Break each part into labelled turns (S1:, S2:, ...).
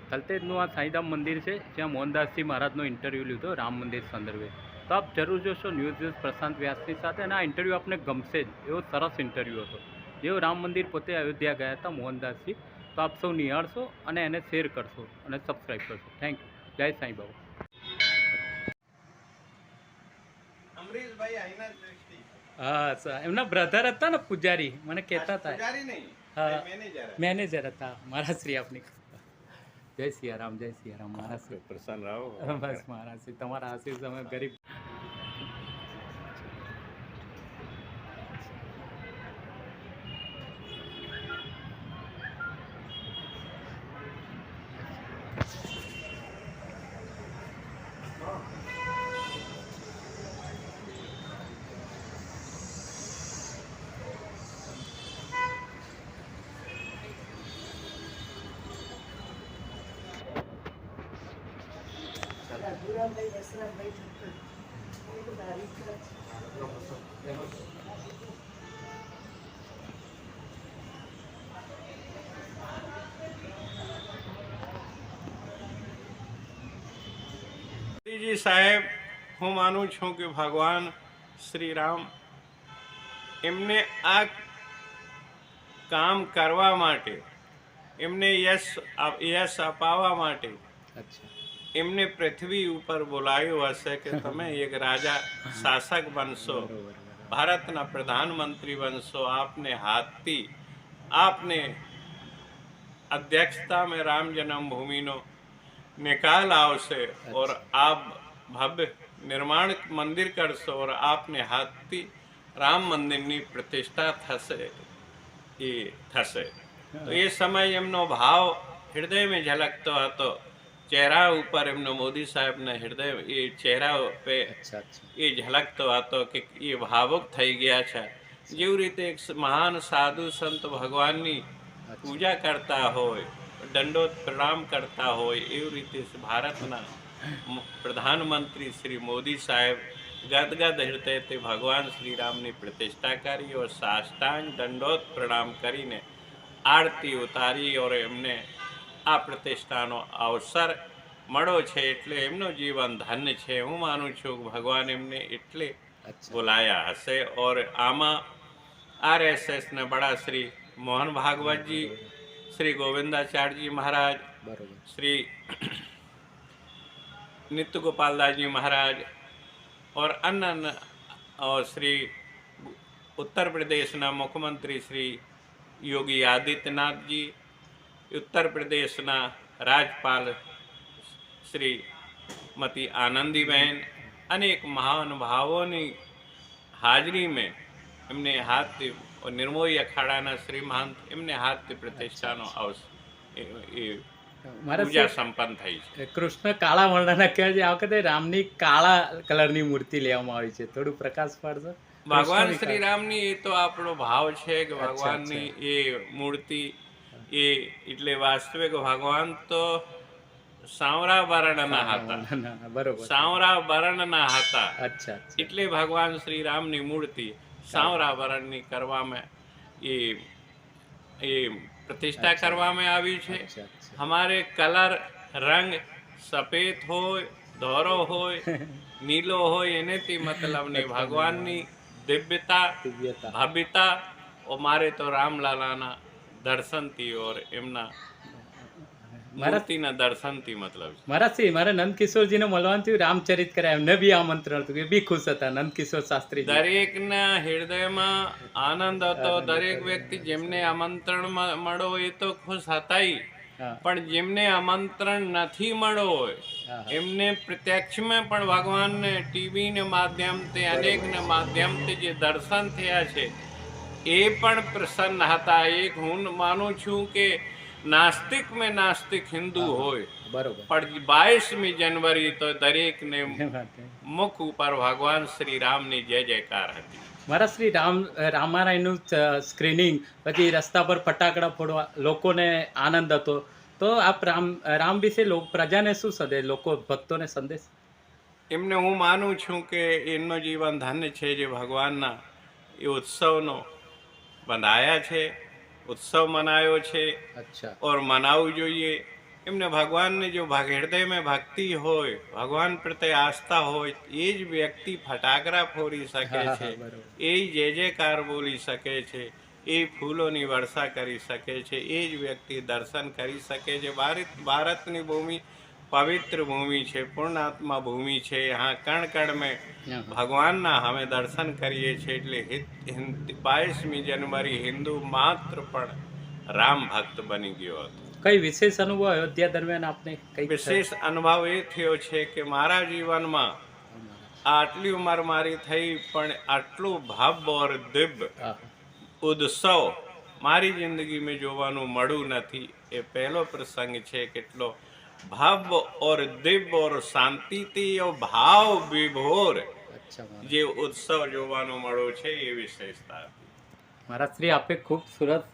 S1: તલતેજનું આ સાંઈધામ મંદિર છે, જ્યાં મોહનદાસજી મહારાજનો ઇન્ટરવ્યૂ લીધો રામ મંદિર સંદર્ભે. તો આપ જરૂર જોશો ન્યૂઝ પ્રશાંત વ્યાસની સાથે, અને આ ઇન્ટરવ્યૂ આપને ગમશે જ. એવો સરસ ઇન્ટરવ્યૂ હતો. જેઓ રામ મંદિર પોતે અયોધ્યા ગયા હતા મોહનદાસજી. તો આપ સૌ નિહાળશો અને એને શેર કરશો અને સબસ્ક્રાઈબ કરશો. Thank you. જય સાંઈ બાબા. હા, એમના બ્રધર હતા ને પૂજારી, મને કહેતા હતા. હા, મેનેજર હતા મારા શ્રી આપની. જય સિયારામ, જય સિયારામ. મારા શ્રી
S2: પ્રસન્ન રહો.
S1: બસ મારા શ્રી, તમારા આશીષ અમે ગરીબ.
S2: મોદીજી સાહેબ, હું માનું છું કે ભગવાન શ્રી રામ એમને આ કામ કરવા માટે, એમને યશ અપાવવા માટે એમને પૃથ્વી ઉપર બોલાવ્યો હશે કે તમે એક રાજા શાસક બનશો, ભારતના પ્રધાનમંત્રી બનશો. આપને હાથથી આપને अध्यक्षता में राम जन्मभूमि निकाल आवशे और आप भव्य निर्माण मंदिर करशो और आपने हाथથી राम મંદિરની પ્રતિષ્ઠા થશે એ થશે. તો એ સમય એમનો ભાવ હૃદયમાં ઝલકતો હતો. ચહેરા ઉપર એમનો મોદી સાહેબના હૃદય એ ચહેરા पे એ ઝલકતો હતો કે એ ભાવુક થઈ ગયા છે. જેવી રીતે એક મહાન સાધુ સંત ભગવાનની પૂજા કરતા હોય, દંડોત પ્રણામ કરતા હોય, એવી રીતે ભારતના પ્રધાનમંત્રી શ્રી મોદી સાહેબ ગદગદ હૃદયથી ભગવાન શ્રી રામની પ્રતિષ્ઠા કરી और સાષ્ટાંગ દંડોત પ્રણામ કરીને આરતી ઉતારી और એમને આ પ્રતિષ્ઠાનો અવસર મળ્યો છે. એટલે એમનું જીવન ધન્ય છે. હું માનું છું કે ભગવાન એમને એટલે બોલાયા હશે. और આમાં RSSના બડા શ્રી मोहन भागवत जी, श्री गोविंदाचार्य जी महाराज, श्री नित्य गोपाल दास जी महाराज और अन्य और श्री उत्तर प्रदेश ना मुख्यमंत्री श्री योगी आदित्यनाथ जी, उत्तर प्रदेश ना राज्यपाल श्री मती आनंदीबेन, अनेक महानुभावों की हाजरी में एमने हाथ और निर्मोही अखाड़ा श्री महंत एमने हाथ प्रतिष्ठाનો પૂજા સંપન્ન થઈ છે.
S1: કૃષ્ણ કાળા વર્ણના કહે છે. આ વખતે રામની કાળા કલરની મૂર્તિ લેવામાં આવી છે. થોડું પ્રકાશ પાડશો?
S2: ભગવાન શ્રી રામની એ તો આપણો ભાવ છે કે ભગવાનની એ મૂર્તિ એ એટલે વાસ્તવિક ભગવાન તો સાવરા વર્ણના હતા.
S1: બરોબર,
S2: સાવરા વર્ણના હતા.
S1: અચ્છા.
S2: એટલે ભગવાન શ્રી રામની મૂર્તિ સાવરા વર્ણની કરવામાં એ प्रतिष्ठा કરવામાં આવી છે. हमारे कलर रंग सफेद हो, धोरो हो, नीलो हो, एनेથી मतलब नहीं. भगवानની દિવ્યતા ભવ્યતા और मारे तो रामलालाના દર્શનથી और એમના મૂર્તિના દર્શનથી मतलब
S1: મારા નંદકિશોરજીને મળવાનું થયું. રામચરિત કર્યા, એમને બી આમંત્રણ હતું, એ બી ખુશ હતા. નંદકિશોર શાસ્ત્રી
S2: દરેકના હૃદયમાં આનંદ હતો. દરેક વ્યક્તિ જેમને આમંત્રણ મળ્યો એ તો ખુશ હતા, પણ જેમને આમંત્રણ નથી મળ્યો હોય એમને પ્રત્યક્ષમાં પણ ભગવાનને ટીવીને માધ્યમથી અનેકના માધ્યમથી જે દર્શન થયા છે એ પણ પ્રસન્ન હતા. એક હું માનું છું કે नास्तिक में नास्तिक हिंदू होय, पर 22મી जनवरी तो दरेक ने मुख ऊपर भगवान श्री राम ની जय जयकार હતી.
S1: મારા શ્રી રામારાયણનું સ્ક્રીનિંગ પછી રસ્તા પર ફટાકડા ફોડવા, લોકોને આનંદ હતો. તો આપ રામ વિશે પ્રજાને શું સંદેશ, લોકો ભક્તોને સંદેશ?
S2: એમને હું માનું છું કે એમનો જીવન ધન્ય છે જે ભગવાનના એ ઉત્સવનો બંધાયા છે, उत्सव मनायो छे और मनावू जोईए. એમને ભગવાનની જો હૃદયમાં ભક્તિ હોય, ભગવાન પ્રત્યે આસ્થા હોય, એ જ વ્યક્તિ ફટાકડા ફોડી શકે છે, એ જય જયકાર બોલી શકે છે, એ ફૂલોની વર્ષા કરી શકે છે, એ જ વ્યક્તિ દર્શન કરી શકે છે. ભારતની ભૂમિ પવિત્ર ભૂમિ છે, પૂર્ણાત્મા ભૂમિ છે. यहाँ कण कण में ભગવાનના અમે દર્શન કરીએ છીએ. એટલે 22મી જાન્યુઆરી હિન્દુ માત્ર પણ રામ ભક્ત બની ગયો હતો.
S1: કઈ વિશેષ અનુભવ અયોધ્યા દરમિયાન આપને કઈ
S2: વિશેષ અનુભવ એ થયો છે કે મારા જીવનમાં આટલી ઉંમર મારી થઈ પણ આટલું ભવ્ય ઓર દિવ્ય ઉત્સવ મારી જિંદગીમાં જોવાનું મળ્યું નથી. એ પહેલો પ્રસંગ છે. કેટલો ભવ્ય ઓર દિવ્ય ઓર શાંતિથી ભાવ વિભોર જે ઉત્સવ જોવાનું મળ્યો છે એ વિશેષતા હતી.
S1: મારા શ્રી આપે ખૂબ સરસ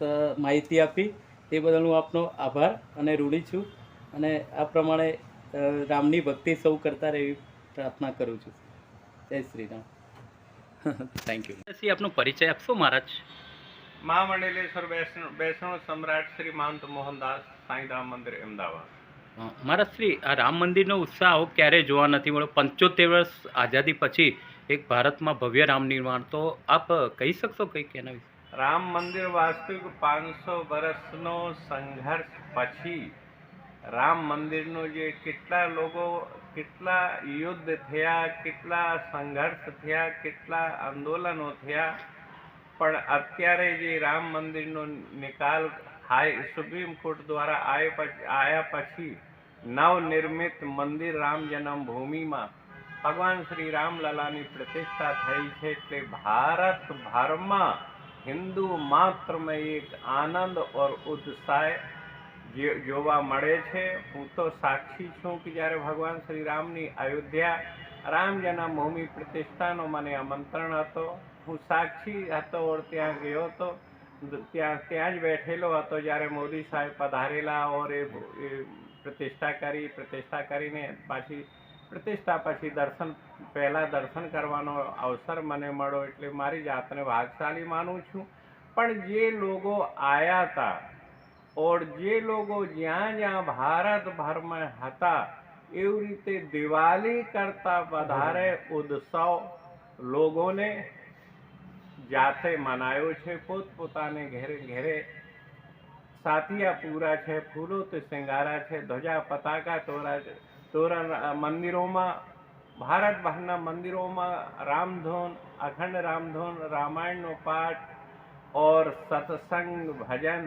S1: માહિતી આપી, તે બદલ હું આપનો આભાર અને ઋણી છું. અને આ પ્રમાણે રામની ભક્તિ સૌ કરતા રહેવી પ્રાર્થના કરું છું. જય શ્રી રામ. Thank you. આપનો પરિચય આપશો મહારાજ?
S2: મહામંડલેશ્વર વૈષ્ણવ સમ્રાટ શ્રી મહંત મોહનદાસ સાંઈધામ મંદિર અમદાવાદ.
S1: મારા શ્રી, આ રામ મંદિરનો ઉત્સાહ ક્યારેય જોવા નથી મળ્યો. 75 વર્ષ આઝાદી પછી એક ભારતમાં ભવ્ય રામ નિર્માણ, તો આપ કહી શકશો કંઈક એના વિશે?
S2: રામ મંદિર વાસ્તવિક 500 વર્ષનો સંઘર્ષ પછી રામ મંદિરનો જે કેટલા લોકો, કેટલા યુદ્ધ થયા, કેટલા સંઘર્ષ થયા, કેટલા આંદોલનો થયા, પણ અત્યારે જે રામ મંદિરનો નિકાલ સુપ્રીમ કોર્ટ દ્વારા આવ્યા પછી નવનિર્મિત મંદિર રામ જન્મભૂમિમાં ભગવાન શ્રી રામલલાની પ્રતિષ્ઠા થઈ છે. એટલે ભારતભરમાં હિન્દુ માત્રમાં એક આનંદ ઓર ઉત્સાહ જોવા મળે છે. હું તો સાક્ષી છું કે જ્યારે ભગવાન શ્રી રામની અયોધ્યા રામ જન્મભૂમિ પ્રતિષ્ઠાનો મને આમંત્રણ હતો, હું સાક્ષી હતો ઓર ત્યાં ગયો હતો. ત્યાં જ બેઠેલો હતો જ્યારે મોદી સાહેબ પધારેલા ઓર એ પ્રતિષ્ઠા કરીને પાછી પ્રતિષ્ઠા પછી દર્શન કરવાનો અવસર મને મળ્યો. એટલે મારી જાતને ભાગશાળી માનું છું. પણ જે લોકો આયા હતા ઓર જે લોકો જ્યાં જ્યાં ભારતભરમાં હતા, એવી રીતે દિવાળી કરતા વધારે ઉત્સવ લોકોને જાતે મનાયો છે. પોતપોતાને ઘેરે સાથિયા પૂરા છે, ફૂલોથી શિંગારા છે, ધ્વજા પતાકા તોરણ મંદિરોમાં, ભારતભરના મંદિરોમાં રામધૂન, અખંડ રામધૂન, રામાયણનો પાઠ ઓર સત્સંગ, ભજન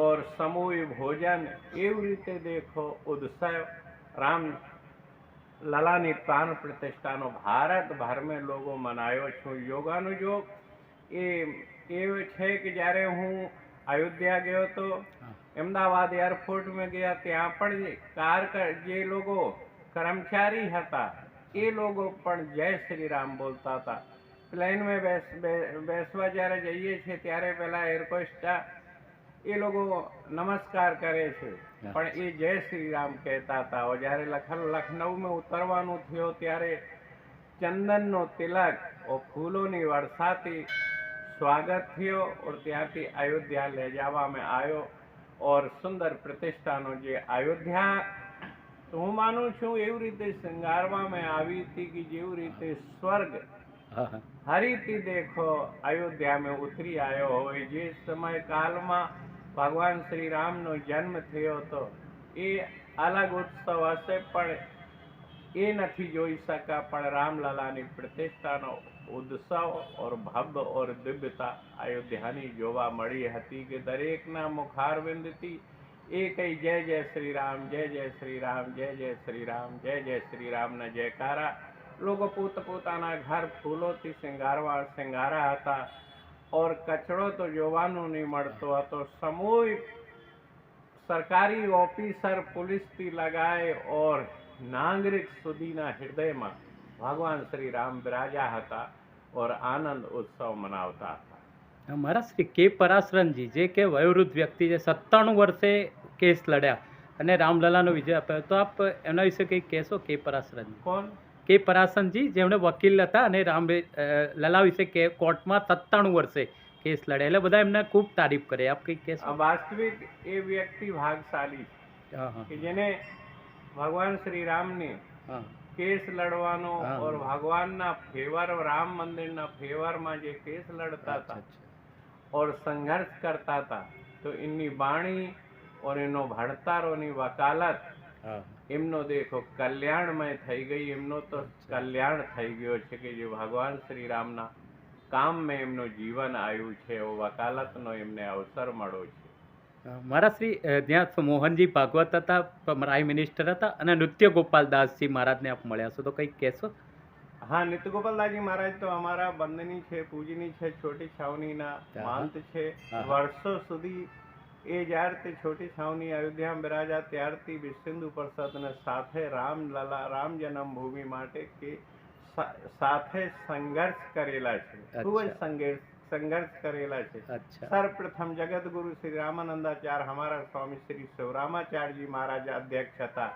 S2: ઓર સમૂહ ભોજન, એવી રીતે દેખો ઉત્સવ રામ લલાની પ્રાણ પ્રતિષ્ઠાનો ભારતભરમાં લોકો મનાયો છું. યોગાનુયોગ એ છે કે જ્યારે હું અયોધ્યા ગયો તો, અમદાવાદ એરપોર્ટમાં ગયા, ત્યાં પણ જે લોકો કર્મચારી હતા એ લોકો પણ જય શ્રી રામ બોલતા હતા. પ્લેનમાં બેસવા જ્યારે જઈએ છીએ ત્યારે પેલા એરકોસ્ટા એ લોકો નમસ્કાર કરે છે, પણ એ જય શ્રી રામ કહેતા હતા. જ્યારે લખનઉમાં ઉતરવાનું થયો ત્યારે ચંદનનો તિલક और ફૂલોની વર્ષાથી સ્વાગત થયો और ત્યાંથી અયોધ્યા લઈ જવામાં આવ્યો और સુંદર પ્રતિષ્ઠાનો જે અયોધ્યા તો હું માનું છું એવી રીતે શણગારવામાં આવી હતી કે જેવી રીતે સ્વર્ગ હરીથી દેખો અયોધ્યામાં ઉતરી આવ્યો હોય. જે સમય કાલમાં ભગવાન શ્રી રામનો જન્મ થયો હતો એ અલગ ઉત્સવ હશે, પણ એ નથી જોઈ શકા. પણ રામલલાની પ્રતિષ્ઠાનો ઉત્સવ ઓર ભવ્ય ઓર દિવ્યતા અયોધ્યાની જોવા મળી હતી કે દરેકના મુખારવિંદથી એ કઈ જય જય શ્રી રામ, જય જય શ્રી રામ, જય જય શ્રી રામ, જય જય શ્રી રામના જયકારા. લોકો પોતપોતાના ઘર ફૂલોથી શિંગારા હતા ઓર કચરો તો જોવાનું નહીં મળતો હતો. સમૂહ સરકારી ઓફિસર પોલીસથી લગાય ઓર નાગરિક સુધીના હૃદયમાં ભગવાન શ્રી રામ બિરાજા હતા ઓર આનંદ ઉત્સવ મનાવતા હતા.
S1: મારા શ્રી કે પરાશરણજી, જે કે વયોવૃદ્ધ વ્યક્તિ છે, 97 વર્ષે કેસ લડ્યા અને રામલલાનો વિજય આપ્યો, તો આપ એના વિશે કંઈક કહેશો? કે પરાશરણજી
S2: કોણ?
S1: કે પરાશરણજી, જેમણે વકીલ હતા અને લલા વિશે કે કોર્ટમાં 97 વર્ષે કેસ લડ્યા, એટલે બધા એમને ખૂબ તારીફ કરે. આપ કંઈક કહેશો?
S2: વાસ્તવિક એ વ્યક્તિ ભાગશાળી
S1: હા હા
S2: કે જેને ભગવાન શ્રી રામને
S1: હા
S2: કેસ લડવાનો
S1: હા.
S2: और ભગવાનના ફેવર રામ મંદિરના ફેવરમાં જે કેસ લડતા
S1: અચ્છા
S2: હતા
S1: અચ્છા
S2: और संघर्ष करता था तो इनकी वाणी और इनो भड़तारोनी वकालत
S1: હા
S2: એમનો દેખો કલ્યાણમય થઈ ગઈ એમનો તો
S1: અચ્છા.
S2: કલ્યાણ થઈ ગયો છે કે જે ભગવાન શ્રી રામના કામમાં એમનું જીવન આવ્યું છે એવો વકાલતનો એમને અવસર મળ્યો છે
S1: મારા શ્રી ત્યાં મોહનજી ભાગવત હતા પ્રાઇમ મિનિસ્ટર હતા અને નૃત્ય ગોપાલદાસજી મહારાજને આપ મળ્યા છો તો કંઈક કહેશો
S2: હા નિત્ય ગોપાલદાસજી મહારાજ તો અમારા બંધની છે પૂજની છે છોટી છાવનીના
S1: હા.
S2: માંત છે
S1: હા.
S2: વર્ષો સુધી એ જ્યારથી છોટી છાવની અયોધ્યામાં બિરાજા ત્યારથી વિશ્વેન્દુ પરિષદને સાથે રામલલા રામ જન્મભૂમિ માટે કે સાથે સંઘર્ષ કરેલા છે ખૂબ જ સંઘર્ષ કરેલા છે
S1: અચ્છા
S2: સર્વપ્રથમ જગતગુરુ શ્રી રામાનંદાચાર્ય हमारा સ્વામી શ્રી શિવરામાચાર્યજી મહારાજ અધ્યક્ષ હતા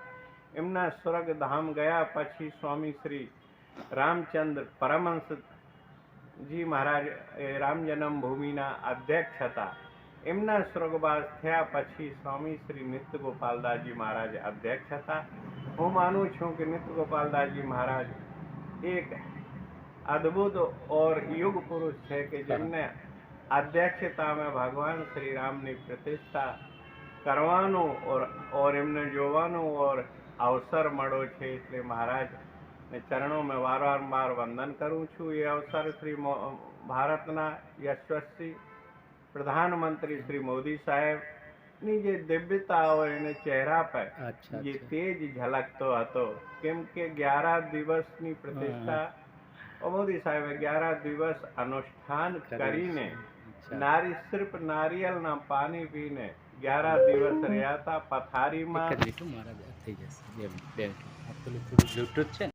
S2: એમના સ્વર્ગ ધામ ગયા પછી સ્વામી શ્રી રામચંદ્ર પરમહંસજી મહારાજ એ રામ જન્મભૂમિના અધ્યક્ષ હતા એમના સ્વર્ગવાસ થયા પછી સ્વામી શ્રી નિત્ય ગોપાલદાસજી મહારાજ અધ્યક્ષ હતા હું માનું છું કે નિત્ય ગોપાલદાસજી મહારાજ એક અદ્ભુત और युग पुरुष છે કે જેમને અધ્યક્ષતામાં ભગવાન શ્રી રામની પ્રતિષ્ઠા કરવાનું और એમને જોવાનું और અવસર મળ્યો છે એટલે મહારાજ ને ચરણો મેં વારંવાર વંદન કરું છું એ અવસર શ્રી ભારતના યશસ્વી પ્રધાનમંત્રી શ્રી મોદી સાહેબની જે દિવ્યતા હોય એને ચહેરા પર
S1: અચ્છા
S2: જે
S1: અચ્છા.
S2: તેજ ઝલકતો હતો કેમ કે 11 દિવસની પ્રતિષ્ઠા મોદી સાહેબે 11 દિવસ અનુષ્ઠાન કરીને
S1: અચ્છા.
S2: નારી સિર્ફ નારિયેળના પાણી પીને 11 દિવસ રહ્યા હતા પથારીમાં
S1: એક જ મિનિટ હો, મહારાજ થઈ જશે બે મિનિટ આ પેલું થોડું બ્લૂટૂથ છે ને